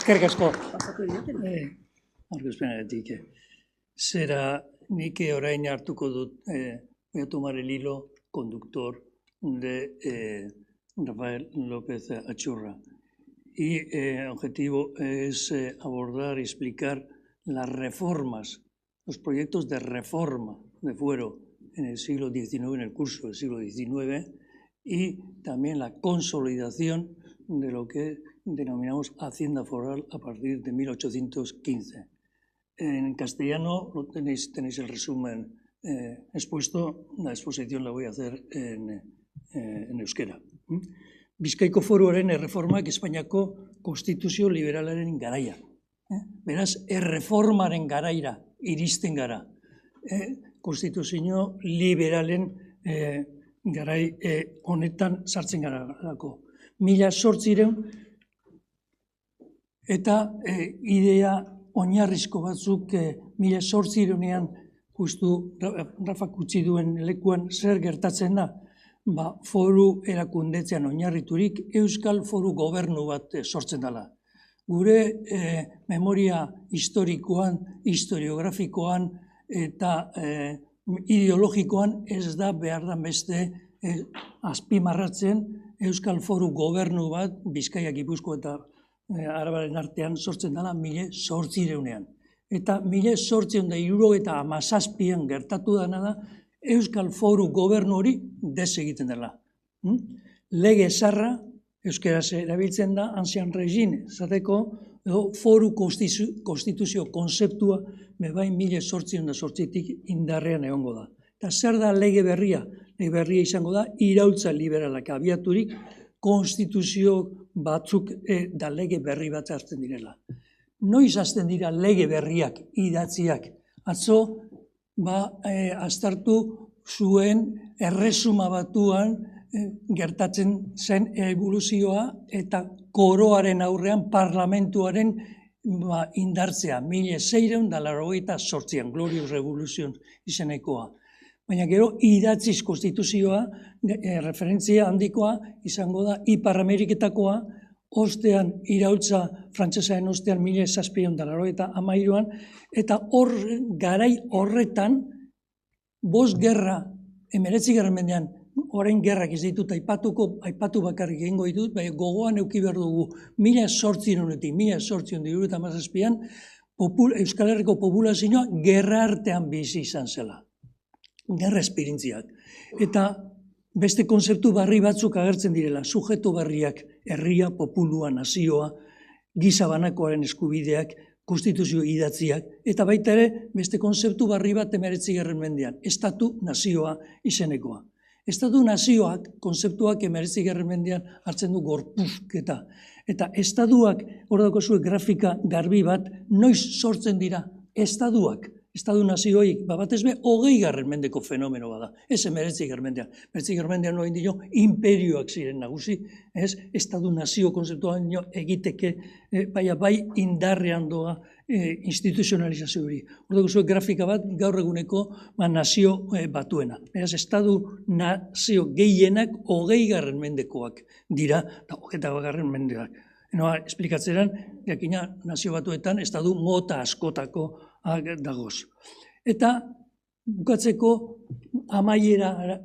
Eskerrik asko. Argazpenagatik. Zera nik orain hartuko dut, voy a tomar el hilo conductor de Rafael López Achurra. Y el objetivo es abordar y explicar las reformas, los proyectos de reforma de fuero en el siglo XIX, en el curso del siglo XIX, y también la consolidación de lo que denominamos Hacienda Foral a partir de 1815. En castellano tenéis el resumen expuesto, la exposición la voy a hacer en euskera. Bizkaiko Foruaren erreformak Espainiako konstituzio liberalaren garaia. Beraz, erreformaren garaira iristen gara. Konstituzio liberalen garai honetan sartzen garako. 1800 eta idea oinarrizko batzuk 1800ean justu Rafak utzi duen lekuan zer gertatzen da? Foru erakundetzean oinarriturik Euskal Foru Gobernu bat sortzen dela. Gure memoria historikoan, historiografikoan eta ideologikoan ez da behar da beste azpimarratzen Euskal Foru Gobernu bat Bizkaia, Gipuzkoa eta Arabaren artean sortzen dela 1800ean. Eta 1877an gertatu dena da Euskal Foru Gobernu hori desegiten dela. Lege zaharra, euskaraz erabiltzen da, ancien régime, zateko, foru konstituzio konzeptua bebai 1808tik indarrean egongo da. Eta zer da lege berria? Lege berria izango da, iraultza liberalak abiaturik, konstituzio batzuk da lege berri bat hartzen direla. Noiz hasten dira lege berriak, idatziak? Atzo, aztertu zuen erresuma batuan gertatzen zen evoluzioa eta koroaren aurrean parlamentuaren indartzea, 1688an, Glorious Revolution izenekoa. Baina gero idatziz konstituzioa, referentzia handikoa, izango da Ipar Ameriketakoa, ostean iraultza frantsesaren ostean 1793an, eta garai horretan, 5 gerra, 19. mendean, orain gerrak ez ditut aipatu bakarrik egingo ditut, baina gogoan eduki behar dugu 1800etik 1877an Euskal Herriko populazioa gerra artean bizi izan zela. Gerra esperientziak. Eta beste konzeptu barri batzuk agertzen direla, sujeto berriak, herria, populua, nazioa, giza banakoaren eskubideak, konstituzio idatziak, eta baita ere beste konzeptu barri bat 19. mendean, estatu nazioa izenekoa. Estatu nazioak, konzeptuak 19. mendean hartzen du gorpuzketa. Eta estatuak, hor daukazue grafika garbi bat, noiz sortzen dira estatuak. Estatu nazioik, batez be, 20. mendeko fenomeno bada. Ez 19. mendean. 19. mendean noin dio, imperioak ziren nagusi, ez? Estatu nazio konzeptua egiteke, bai indarrean doa instituzionalizazio hori. Hor dago grafika bat, gaur eguneko nazio batuena. Beraz, estatu nazio gehienak 20. mendekoak dira, eta 21. mendeak. Noa, esplikatzeran, jakina nazio batuetan, estatu mota askotako dagoz. Eta bukatzeko amaiera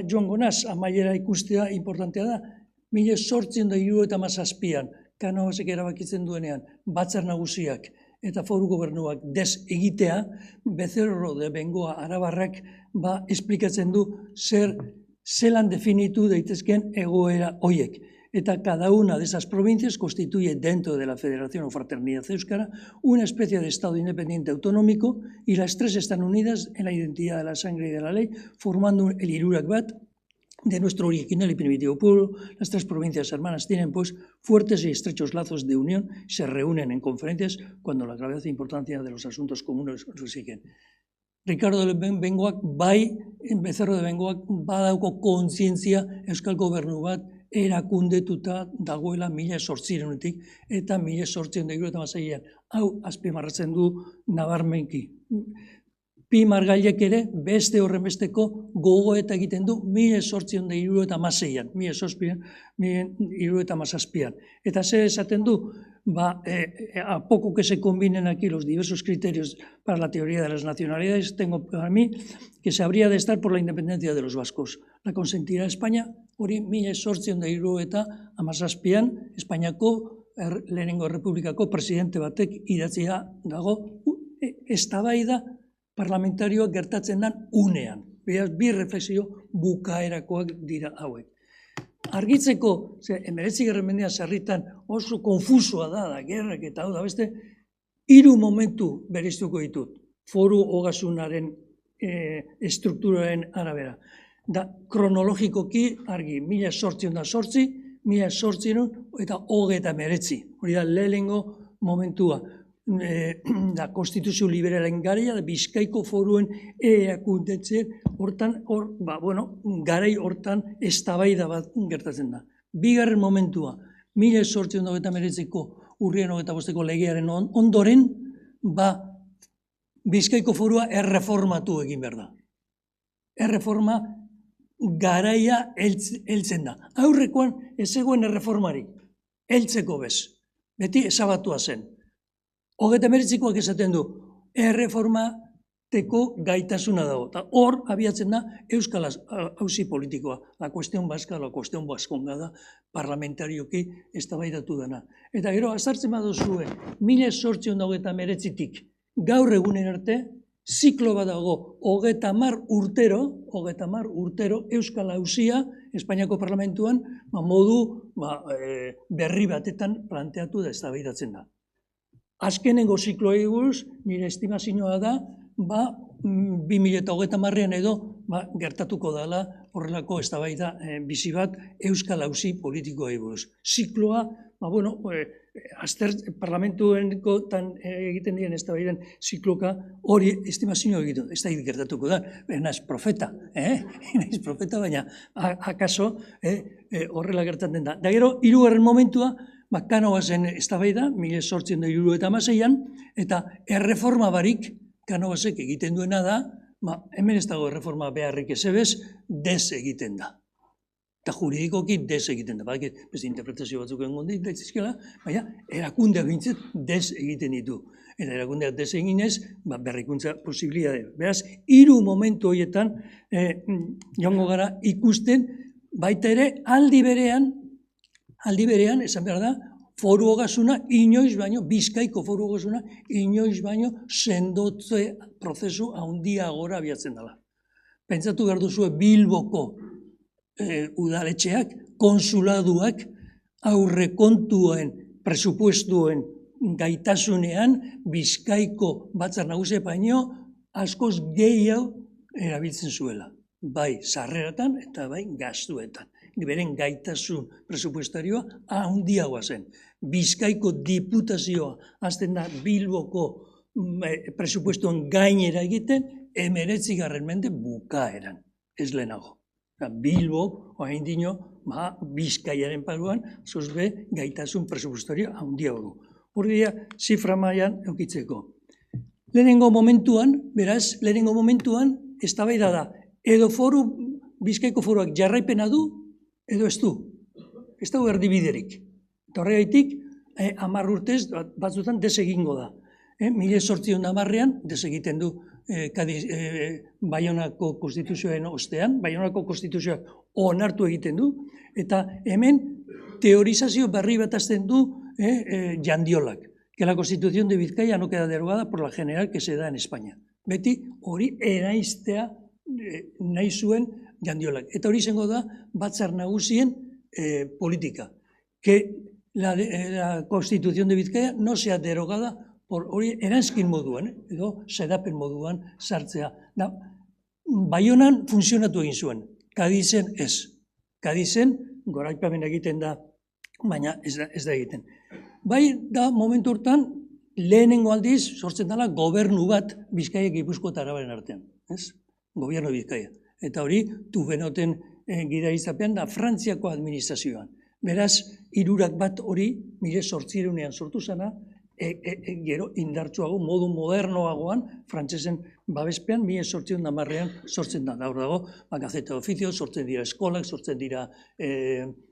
joango naz, amaiera ikustea importantea da, 1877an, Kanobasek erabakitzen duenean, Batzar Nagusiak eta Foru Gobernuak egitea, Becerro de Bengoa Arabarrak esplikatzen du zelan definitu daitezken egoera hoiek. Eta cada una de esas provincias constituye dentro de la Federación o Fraternidad Euskara una especie de Estado independiente autonómico y las tres están unidas en la identidad de la sangre y de la ley, formando el Irurak Bat de nuestro original y primitivo pueblo. Las tres provincias hermanas tienen pues fuertes y estrechos lazos de unión, se reúnen en conferencias cuando la gravedad e importancia de los asuntos comunes lo exigen. Ricardo de Bengoak, Becerro de Bengoak, badauko kontzientzia Euskal Gobernu bat erakundetuta dagoela 1800etik eta 1876an. Hau azpimarratzen du nabarmenki. Pi Margailek ere beste horrenbesteko gogoeta egiten du 1876an, 1877an. Eta ze esaten du, a poco que se combinen aquí los diversos criterios para la teoría de las nacionalidades, tengo para mí que se habría de estar por la independencia de los vascos. La consentirá España, hori 1877an, Espainiako lehenengo errepublikako presidente batek idatzia dago, eztabaida parlamentarioak gertatzen den unean. Bi reflexio bukaerakoak dira hauek. Argitzeko, 19. mendean sarritan oso konfusoa da gerrak eta hau da beste, 3 momentu bereiztuko ditut, foru ogasunaren estrukturaren arabera. Da, kronologikoki argi, 1808, 1839, hori da lehenengo momentua. Da konstituzio liberalen garaia, da Bizkaiko foruen eakundetzen, hortan, garai hortan eztabaida bat gertatzen da. Bigarren momentua, 1839ko urriaren 25ko legearen ondoren, Bizkaiko forua erreformatu egin behar da. Erreforma garaia heltzen da. Aurrekoan ez zegoen erreformarik, heltzeko bez. Beti ezabatua zen. 19koak esaten du, erreformateko gaitasuna dago. Hor, abiatzen da, Euskal auzi politikoa. La cuestión vasca, la cuestión vascongada, parlamentarioki eztabaidatu dena. Eta gero, azartzen baduzue, 1839tik gaur egunen arte, ziklo bat dago, 30 urtero, Euskal auzia, Espainiako parlamentuan, modu berri batetan planteatu da eztabaidatzen da. Azkenengo zikloei buruz, nire estimazioa da, 2030an edo gertatuko dela horrelako eztabaida bizi bat Euskal auzi politikoei buruz. Zikloa, parlamentuenkotan egiten diren eztabaidan zikloka hori estimazioa egiten, ez da gertatuko da, naiz profeta, baina akaso horrela gertatzen da. Da gero, 3. momentua, Kanovasen eztabaida, 1876an, eta erreforma barik Kanovasek egiten duena da, hemen ez dago erreforma beharrik ezebez, des egiten da. Eta juridikoki des egiten da. Beste interpretazio batzuk egon daitezkela, baina erakundeak bintzat des egiten ditu. Eta erakundeak des eginez, berrikuntza posibilitatea. Beraz, 3 momentu horietan joango gara ikusten, baita ere aldi berean, esan behar da, foru ogasuna inoiz baino, Bizkaiko foru ogasuna inoiz baino sendotze prozesu handiagora abiatzen dela. Pentsatu behar duzue Bilboko udaletxeak, konsuladuak, aurrekontuen, presupuestuen gaitasunean Bizkaiko batzar nagusia baino askoz gehiago erabiltzen zuela. Bai sarreratan eta bai gastuetan. Beren gaitasun presupuestarioa handiagoa zen. Bizkaiko diputazioa hasten da Bilboko presupuestuen gainera egiten, 19. mende bukaeran, ez lehenago. Bilbok, orain dino, Bizkaiaren paruan, zozbe gaitasun presupuestario handiago. Hori dira, zifra mailan eukitzeko. Lehenengo momentuan, eztabaida da, edo Bizkaiko foruak jarraipena du, edo ez du. Ez dago erdibiderik. Eta horregaitik, 10 urtez, batzutan desegingo da. 1810an desegiten du Baionako konstituzioen ostean, Baionako konstituzioak onartu egiten du, eta hemen teorizazio berri bat hasten du Jandiolak, que la Constitución de Vizcaya no queda derogada por la general que se da en España. Beti hori eraiztea nahi zuen Jandiolak. Eta hori izango da batzar nagusien politika. Que la Constitución de Vizcaya no sea derogada por hori eranskin moduan, edo sedapen moduan sartzea. Baionan funtzionatu egin zuen, Kadizen ez. Kadizen goraipamen egiten da, baina ez da egiten. Bai da momentu hortan lehenengo aldiz sortzen dela gobernu bat Bizkaia, Gipuzkoa eta Arabaren artean. Gobierno Bizkaia. Eta hori, Tubenoten gidarizapean da Frantziako administrazioan. Beraz, 3 bat hori, 1800ean sortu zena, gero indartsuago, modu modernoagoan, frantsesen babespean, 1810ean sortzen da. Hor dago, gazeta de oficio, sortzen dira eskolak, sortzen dira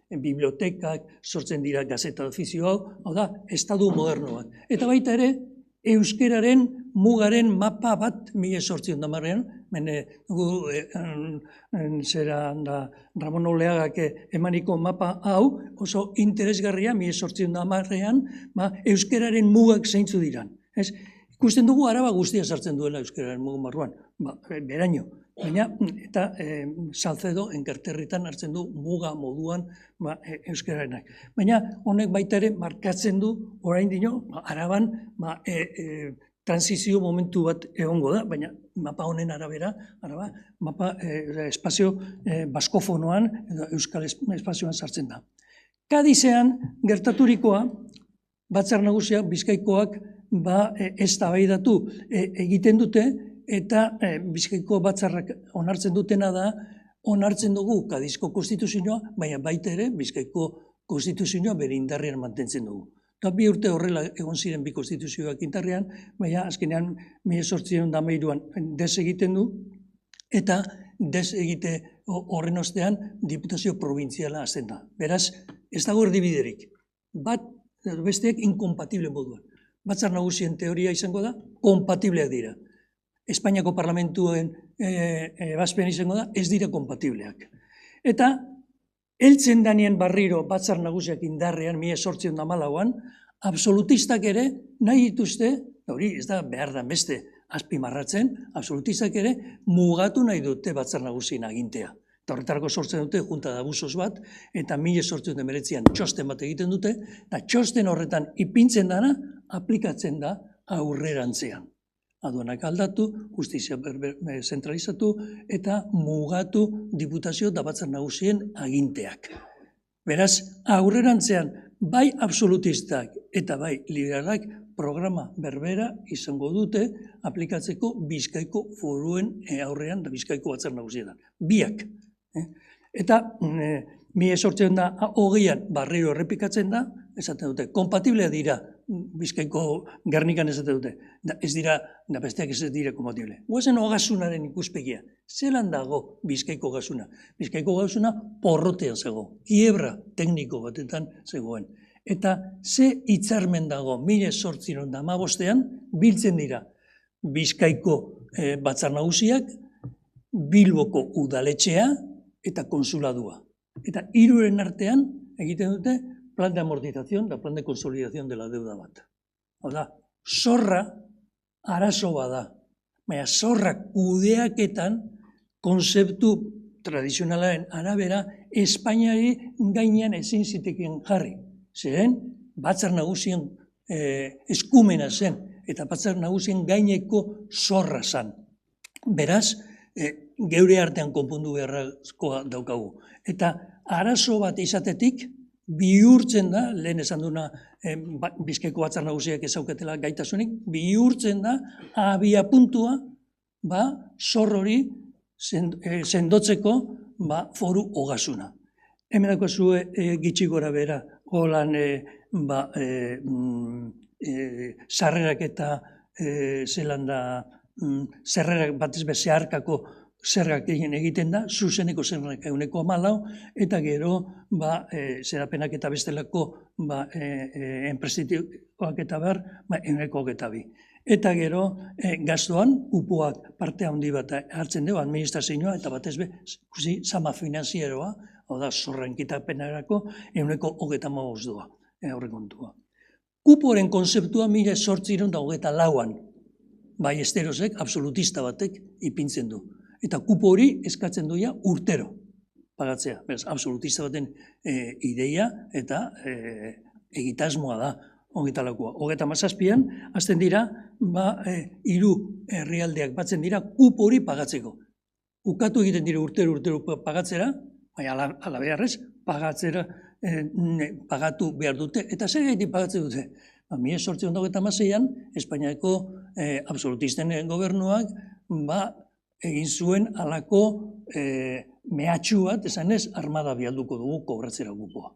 bibliotekak, sortzen dira gazeta de oficio hau da, estadu moderno bat. Eta baita ere, euskeraren mugaren mapa bat 1810ean, zera da Ramon Oleagak emaniko mapa hau, oso interesgarria 1810ean, euskeraren mugak zeintzu diran. Ikusten dugu Araba guztia sartzen duela euskeraren mugun barruan, beraino. Baina, eta Salcedo enkerterritan hartzen du muga moduan euskararenak. Baina honek baita ere markatzen du orain dino, Araban transizio momentu bat egongo da, baina mapa honen arabera, mapa espazio baskofonoan, euskal espazioan sartzen da. Kadizean gertaturikoa, Batzar Nagusiak Bizkaikoak eztabaidatu egiten dute, eta Bizkaiko batzarrak onartzen dutena da, onartzen dugu Kadizko konstituzioa, baina baita ere Bizkaiko konstituzioa bere indarrean mantentzen dugu. Eta 2 urte horrela egon ziren 2 konstituzioak indarrean, baina azkenean 1813an desegiten du, eta desegite horren ostean diputazio probintziala hasten da. Beraz, ez dago erdibiderik. Bat besteak inkompatible moduan. Batzar Nagusien teoria izango da, kompatibleak dira. Espainiako parlamentuen ebazpen izango da, ez dira kompatibleak. Eta, heltzen danien barriro Batzar Nagusiak indarrean 1814an, absolutistak ere nahi dituzte, hori ez da behar da beste azpimarratzen, absolutistak ere mugatu nahi dute Batzar Nagusien agintea. Eta horretarako sortzen dute Junta de Abusos bat, eta 1819an txosten bat egiten dute, eta txosten horretan ipintzen dana, aplikatzen da aurrerantzean. Aduanak aldatu, justizia zentralizatu, eta mugatu diputazio da Batzar Nagusien aginteak. Beraz, aurrerantzean, bai absolutistak eta bai liberalak programa berbera izango dute aplikatzeko Bizkaiko foruen aurrean da Bizkaiko Batzar Nagusietan. Biak. Eta 1820an barriro errepikatzen da, esaten dute, kompatiblea dira Bizkaiko Gernikan esaten dute, ez dira, besteak ez dira kompatible. Guazen ogasunaren ikuspegia, zelan dago Bizkaiko ogasuna? Bizkaiko ogasuna porrotean zegoen, kiebra tekniko batetan zegoen. Eta ze hitzarmen dago 1815ean biltzen dira Bizkaiko Batzar Nagusiak, Bilboko udaletxea eta konsuladua. Eta hiruren artean egiten dute plan de amortización da plan de consolidación de la deuda bat. Hau da, zorra arazo bada, baina zorra kudeaketan konzeptu tradizionalaren arabera Espainiari gainean ezin zitekeen jarri. Zeren, Batzar Nagusien eskumena zen, eta Batzar Nagusien gaineko zorra zen. Beraz, geure artean konpondu beharrezkoa daukagu. Eta arazo bat izatetik, bihurtzen da, lehen esan duna Bizkaiko Batzar Nagusiak ezauketela gaitasunik, bihurtzen da abiapuntua zor hori sendotzeko foru ogasuna. Hemen dako zue gitxi gora bera, holan sarrerak eta zelan da, zerrerak batez be zeharkako zergak egiten da, zuzeneko zergak 14%, eta gero zerapenak eta bestelako enpresitikoak eta behar 22%. Eta gero gastuan upuak parte handi bat hartzen dugu administrazioa eta batez be zama finanzieroa, hau da zorrankitapenerako 22% aurrekontua. Kuporen konzeptua 1824an, bai esterosek, absolutista batek ipintzen du. Eta kupo hori eskatzen duia urtero pagatzea. Beraz, absolutista baten ideia eta egitasmoa da hongetalakoa. 37an, hasten dira, 3 herrialdeak batzen dira kupo hori pagatzeko. Ukatu egiten dira urtero pagatzera, baina ala beharrez, pagatu behar dute. Eta zer gaitik pagatzen dute? 1826an, Espainiako absolutisten gobernuak egin zuen alako mehatxu bat, esan ez, armada bialduko dugu kobratzera kupoa.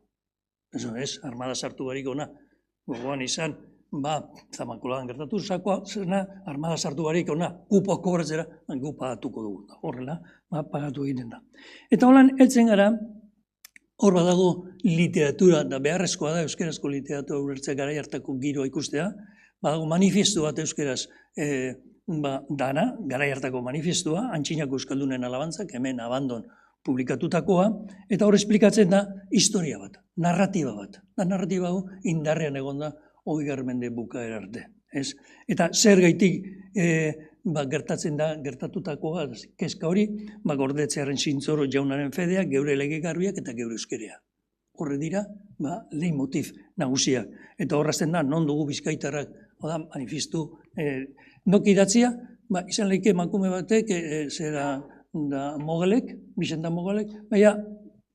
Ez, armada sartu barik ona, gogoan izan, Zamankoladan gertatu, sakoa, zena, armada sartu barik, gupa kobratzera, gupa pagatuko dugu, horrela, pagatu egiten da. Eta holan, heltzen gara, hor badago literatura, da beharrezkoa da, euskarazko literatura ulertzea garai hartako giroa ikustea, badago manifestu bat euskaraz dana, garai hartako manifestua, Antxinako Euskaldunen alabantzak, hemen abandon publikatutakoa, eta hor esplikatzen da historia bat, narratiba bat. Da narratiba hau indarrean egon da 20. mende bukaera arte. Eta zer gaitik gertatzen da gertatutakoa, kezka hori, Gordetzearen Zintzoro jaunaren fedeak, geure legegarbiak eta geure euskerea. Horre dira, leitmotiv nagusiak. Eta horrazten da, non dugu bizkaitarrak, manifestu, nok idatzia, izan leike emakume batek, zera da Mogelek, Bizenta Mogelek, baina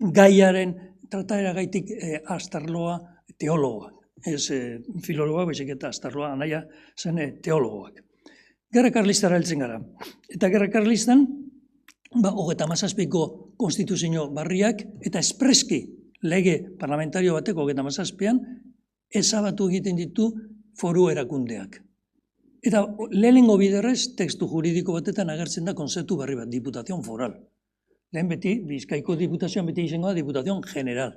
gaiaren trataera gaitik astarloa teologoak. Ez filologoak, baizik eta astarloa anaia zen teologoak. Gerra Karlistara heltzen gara. Eta Gerra Karlistan, 37ko konstituzio barriak eta espreski lege parlamentario bateko 37an ezabatu egiten ditu foru erakundeak. Eta lehenengo biderrez, tekstu juridiko batetan agertzen da konzeptu berri bat, diputazion foral. Lehen beti, Bizkaiko diputazioan beti izango da diputazion general.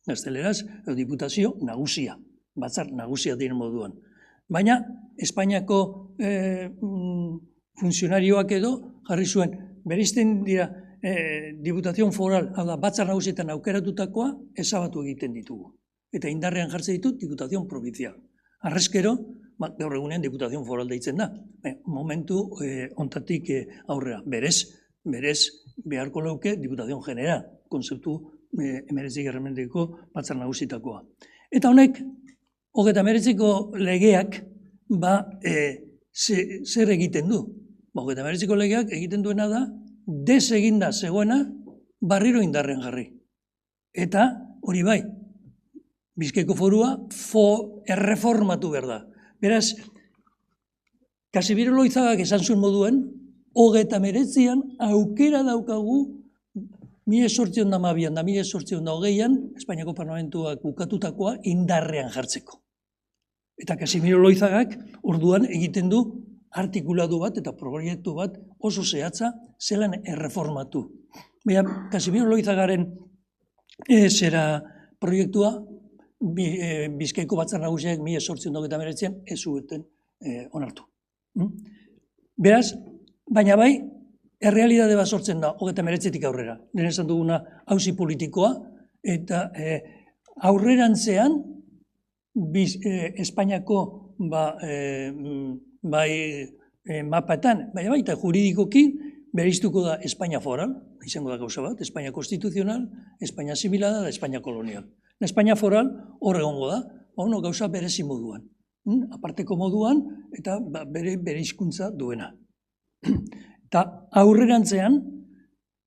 Gazteleraz, diputazio nagusia, batzar nagusia diren moduan. Baina, Espainiako funtzionarioak edo jarri zuen, bereizten dira diputazion foral, hau da, batzar nagusietan aukeratutakoa ezabatu egiten ditugu. Eta indarrean jartzen ditu diputazion provincial. Arrezkero, gaur egunean diputazion foral deitzen da. Momentu ontatik aurrera. Berez beharko leuke diputazion general, konzeptu 19. mendeko batzar nagusitakoa. Eta honek, 39ko legeak zer egiten du? 39ko legeak egiten duena da, deseginda zegoena barriro indarren jarri. Eta hori bai, Bizkaiko forua erreformatu behar da. Beraz, Casimiro Loizagak esan zuen moduen, 39an aukera daukagu 1812an da 1820an Espainiako Parlamentuak bukatutakoa indarrean jartzeko. Eta Casimiro Loizagak orduan egiten du artikulatu bat eta proiektu bat oso zehatza zelan erreformatu. Baina Casimiro Loizagaren zera proiektua Bizkaiko batzar nagusiak 1829an ez zuten onartu. Beraz, baina bai, errealitate bat sortzen da 39tik aurrera. Lehen esan duguna auzi politikoa eta aurrerantzean Espainiako mapaetan, baina baita juridikoki bereiztuko da Espainia foral, izango da gauza bat, Espainia konstituzional, Espainia asimilada eta Espainia kolonial. Espainia foral hor egongo da, gauza berezi moduan. Aparteko moduan eta bere hizkuntza duena. Eta aurrerantzean,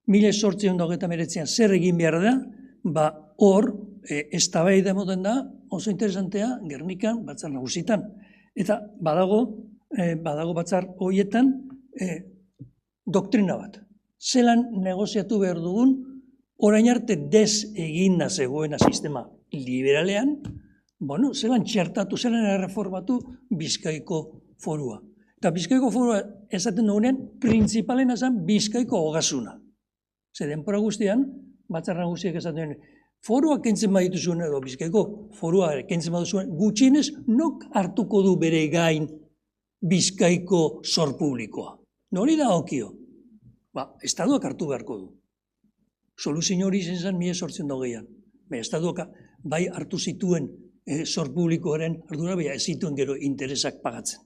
1829an zer egin behar da, hor, eztabaida emoten da, oso interesantea, Gernikan batzar nagusitan. Eta badago batzar horietan doktrina bat. Zelan negoziatu behar dugun, orain arte eginda zegoena sistema liberalean, zelan txertatu, zelan erreformatu Bizkaiko forua. Eta Bizkaiko forua esaten dugunean, printzipalena zen Bizkaiko ogasuna. Ze denpora guztian, batzar nagusiak esaten duen, forua kentzen baditu zuen edo Bizkaiko forua kentzen baditu zuen, gutxienez nok hartuko du bere gain Bizkaiko zor publikoa. Nori da okio? Estaduak hartu beharko du. Soluzio hori izan zen 1820an. Estaduak bai hartu zituen zor publikoaren ardura, ez zituen gero interesak pagatzen.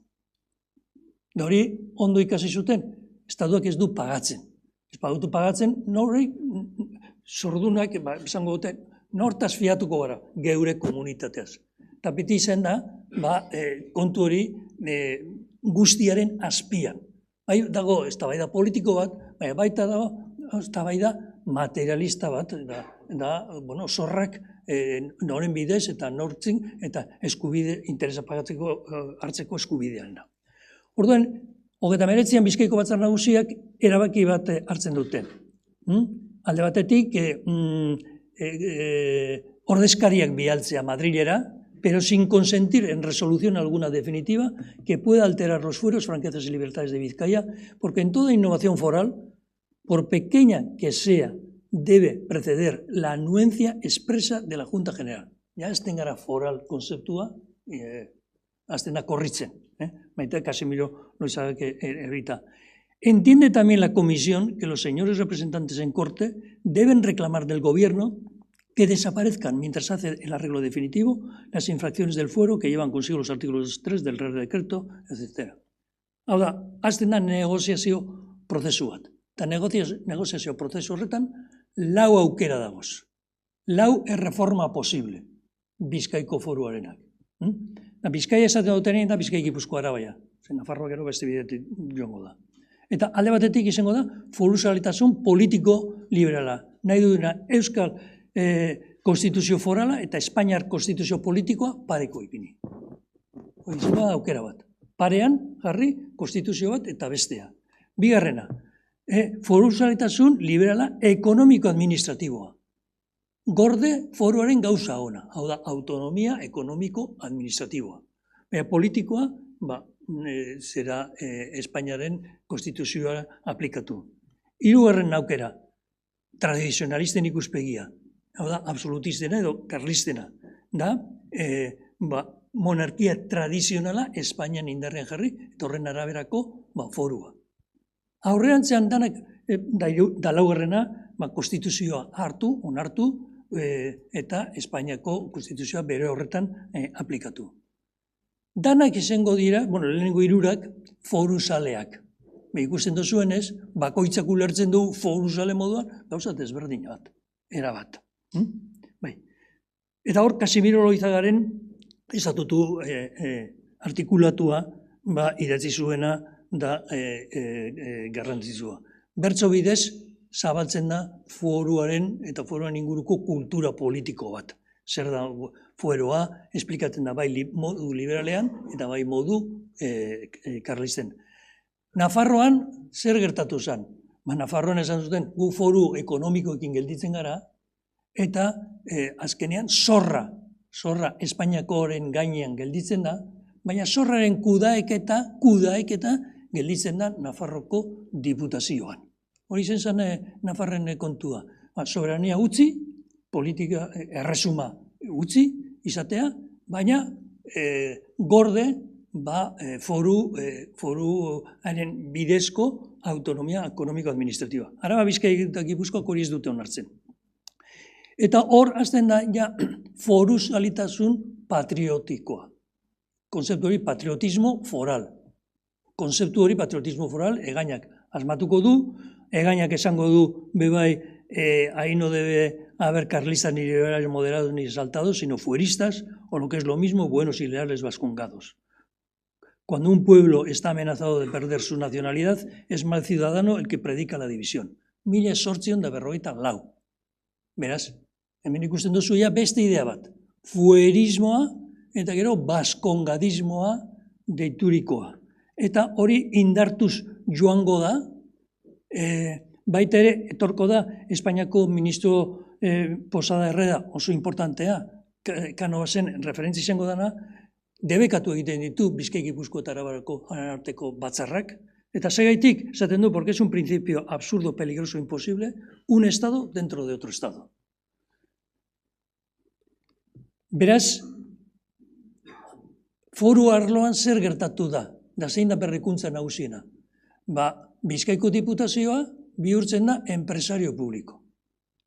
Da hori ondo ikasi zuten, estaduak ez du pagatzen. Ez badutu pagatzen, norri zordunak, esango dute, nortaz fiatuko gara, geure komunitateaz. Eta beti izan da, kontu hori guztiaren azpian. Bai dago eztabaida politiko bat, baita dago eztabaida materialista bat, zorrak noren bidez eta nortzin eta eskubide, interesa pagatzeko hartzeko eskubidean da. Orduan, 39an Bizkaiko batzar nagusiak erabaki bat hartzen duten. Alde batetik, ordezkariak bialtzea Madrilera, pero sin consentir en resolución alguna definitiva que pueda alterar los fueros, franquezas y libertades de Vizcaya, porque en toda innovación foral, por pequeña que sea, debe preceder la anuencia expresa de la Junta General. Ya azten gara foral konzeptua, azten da korritzen. Maite Casimiro lo sabe que evita. Entiende también la comisión que los señores representantes en corte deben reclamar del gobierno que desaparezcan, mientras hace el arreglo definitivo, las infracciones del fuero que llevan consigo los artículos 3 del Real Decreto, etc. Hau da, azten da negoziazio prozesu bat. Eta negoziazio prozesu horretan, lau aukera dagoz. Lau erreforma posible, Bizkaiko foruarenak. Bizkaia esaten dutenean da Bizkai Gipuzkoa Arabaia. Nafarroa gero beste bidetik joango da. Eta alde batetik izango da, foruzalitasun politiko liberala. Nahi duena Euskal Konstituzio forala eta Espainiar Konstituzio politikoa pareko ipini. Izango da aukera bat. Parean jarri Konstituzio bat eta bestea. Bigarrena, foruzalitasun liberala ekonomiko-administratiboa. Gorde foruaren gauza ona, hau da, autonomia ekonomiko-administratiboa. Politikoa, zera Espainiaren konstituzioa aplikatu. Hirugarren aukera, tradizionalisten ikuspegia, hau da, absolutistena edo karlistena, da, monarkia tradizionala Espainian indarrean jarri, eta horren araberako forua. Aurrerantzean danak, da laugarrena, konstituzioa hartu, onartu, eta Espainiako konstituzioa bere horretan aplikatu. Danak izango dira, lehenengo hirurak, foruzaleak. Ikusten dozuenez, bakoitzak ulertzen du foruzale moduan, gauza desberdin bat, erabat. Eta hor, Casimiro Loizagaren esatutu artikulatua idatzi zuena da garrantzitsua. Bertso bidez, zabaltzen da foruaren eta foruan inguruko kultura politiko bat. Zer da fueroa, esplikatzen da bai modu liberalean eta bai modu karlisten. Nafarroan zer gertatu zen? Nafarroan esan zuten gu foru ekonomikoekin gelditzen gara eta azkenean zorra Espainiakoren gainean gelditzen da, baina zorraren kudaeketa gelditzen da Nafarroko diputazioan. Hori zen Nafarren kontua. Soberania utzi, politika erresuma utzi izatea, baina gorde foruaren bidezko autonomia ekonomiko-administratiba. Araba, Bizkaia eta Gipuzkoak hori ez dute onartzen. Eta hor hasten da foruzalitasun patriotikoa. Konzeptu hori patriotismo foral. Konzeptu hori patriotismo foral egainak asmatuko du, egainak esango du, bebai, ahí no debe haber carlistas ni liberales moderados ni exaltados, sino fueristas, o lo que es lo mismo, buenos y leales vascongados. Cuando un pueblo está amenazado de perder su nacionalidad, es mal ciudadano el que predica la división. 1854. Beraz, hemen ikusten duzu ja beste idea bat. Fuerismoa eta gero baskongadismoa deiturikoa. Eta hori indartuz joango da, baita ere, etorko da, Espainiako ministro Posada Herrera oso importantea, Canovasen referentzia izango dana, debekatu egiten ditu Bizkai Gipuzkoa eta Arabarako arteko batzarrak, eta segaitik, esaten du, porque es un principio absurdo, peligroso, imposible, un estado dentro de otro estado. Beraz, foru arloan zer gertatu da zein da berrikuntza nagusiena. Bizkaiko diputazioa bihurtzen da enpresario publiko.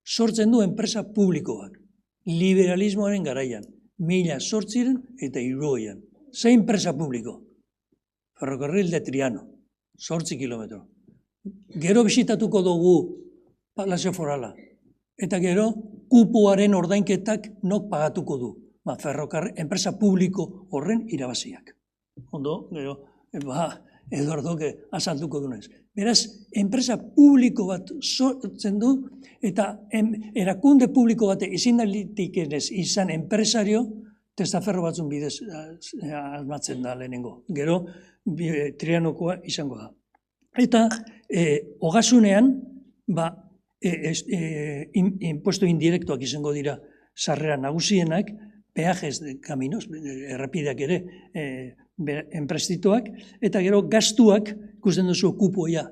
Sortzen du enpresa publikoak. Liberalismoaren garaian. 1870 Zein enpresa publiko? Ferrocarril de Triano. 8 kilometro. Gero bisitatuko dugu Palazio Forala. Eta gero kupoaren ordainketak nok pagatuko du. Enpresa publiko horren irabaziak. Ondo, gero, Eduardo azalduko dunez. Beraz, enpresa publiko bat sortzen du, eta erakunde publiko bate izindalitik izan enpresario, testaferro batzun bidez asmatzen da lehenengo. Gero, Trianokoa izango da. Eta, ogasunean, impuesto indirektoak izango dira sarrera nagusienak, peajes de caminos, errepideak ere, enprestituak, eta gero gastuak, ikusten duzu kupoia,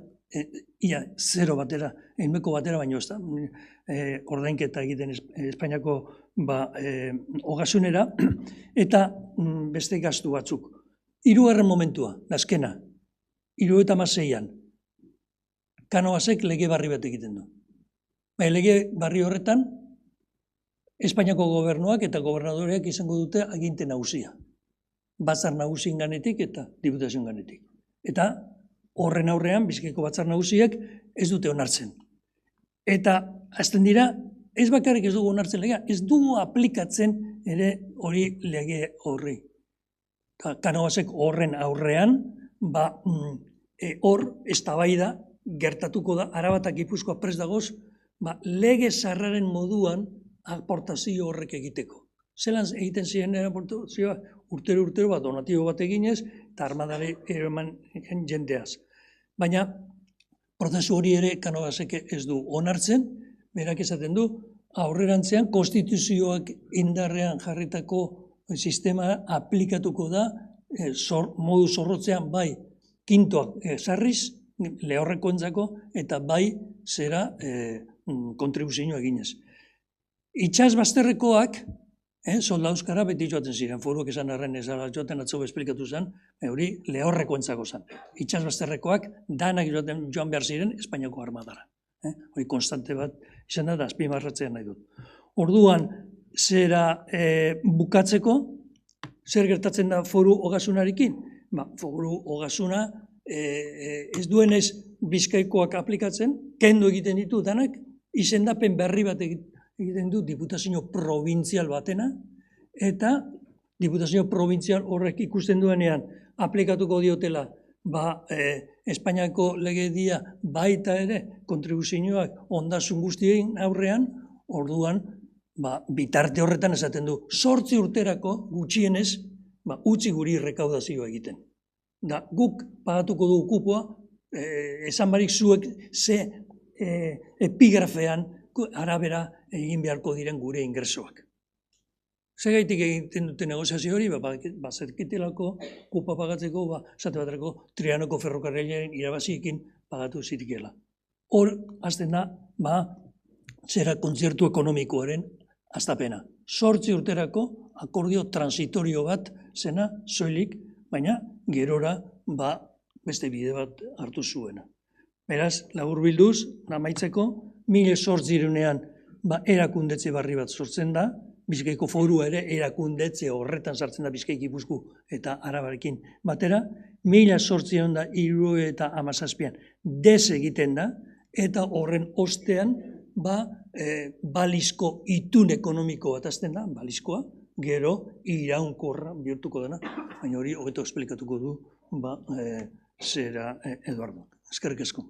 ia zero batera, ehuneko batera, baino ez da, ordainketa egiten Espainiako ogasunera, eta beste gastu batzuk. Hirugarren momentua, azkena, 76an, Canovasek lege barri bat egiten du. Lege barri horretan, Espainiako gobernuak eta gobernadoreak izango dute aginte nagusia. Batzar nagusien ganetik eta diputazioen ganetik. Eta horren aurrean, Bizkaiko batzar nagusiak ez dute onartzen. Eta azten dira, ez bakarrik ez dugu onartzen legea, ez dugu aplikatzen ere hori lege horri. Canovasek horren aurrean, hor eztabaida gertatuko da, Araba eta Gipuzkoa prest dagoz, lege zarraren moduan aportazio horrek egiteko. Zelan egiten ziren aportazioa, urtero donatibo bat eginez, eta armadare eman jendeaz. Baina, prozesu hori ere Canovasek ez du onartzen, berak esaten du, aurrerantzean konstituzioak indarrean jarritako sistema aplikatuko da, modu zorrotzean bai kintoak sarriz, lehorrekoentzako, eta bai zera kontribuzioa eginez. Itxas bazterrekoak, soldauzkara beti joaten ziren, foruak esan arren ez joaten atzo esplikatu zen, hori lehorrekoentzako zen. Itxas bazterrekoak danak joan behar ziren Espainiako armadara. Hori konstante bat izan da azpimarratzea nahi dut. Orduan, zera bukatzeko, zer gertatzen da foru ogasunarekin? Foru ogasuna ez duenez Bizkaikoak aplikatzen, kendu egiten ditu danak, izendapen berri bat egiten du diputazio provintzial batena, eta diputazio provintzial horrek ikusten duenean aplikatuko diotela Espainiako legedia baita ere kontribuzioak ondasun guztien aurrean, orduan bitarte horretan esaten du 8 urterako gutxienez utzi guri rekaudazioa egiten. Guk pagatuko dugu kupoa, esan barik zuek ze epigrafean arabera egin beharko diren gure ingresoak. Zegaitik egiten dute negoziazio hori, zerkitelako kupa pagatzeko, esate baterako Trianoko ferrokarrilaren irabaziekin pagatu zirikela. Hor, azten da, zera kontzertu ekonomikoaren hastapena. 8 urterako akordio transitorio bat zena soilik, baina gerora beste bide bat hartu zuena. Beraz, laburbilduz, amaitzeko, 1800ean erakundetze barri bat sortzen da, Bizkaiko forua ere erakundetze horretan sartzen da Bizkaik Gipuzkoa eta Arabarekin batera, 1877an des egiten da, eta horren ostean balizko itun ekonomiko bat azten da, balizkoa, gero iraunkorra bihurtuko dena, baina hori hobeto esplikatuko du zera Eduardo. Eskerrik asko.